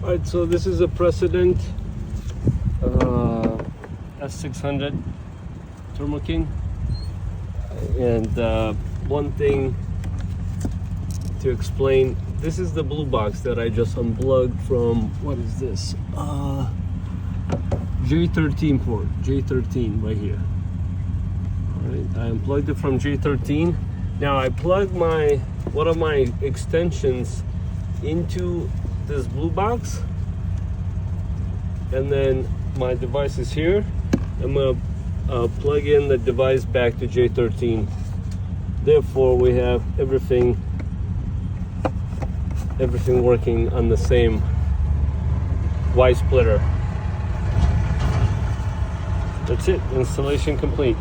Alright, so this is a precedent S600 Thermo King, and one thing to explain, this is the blue box that I just unplugged from, what is this, J13 port, J13 right here. Alright, I unplugged it from J13. Now I plugged one of my extensions into this blue box, and then my device is here. I'm gonna plug in the device back to J13. Therefore, we have everything working on the same Y splitter. That's it. Installation complete.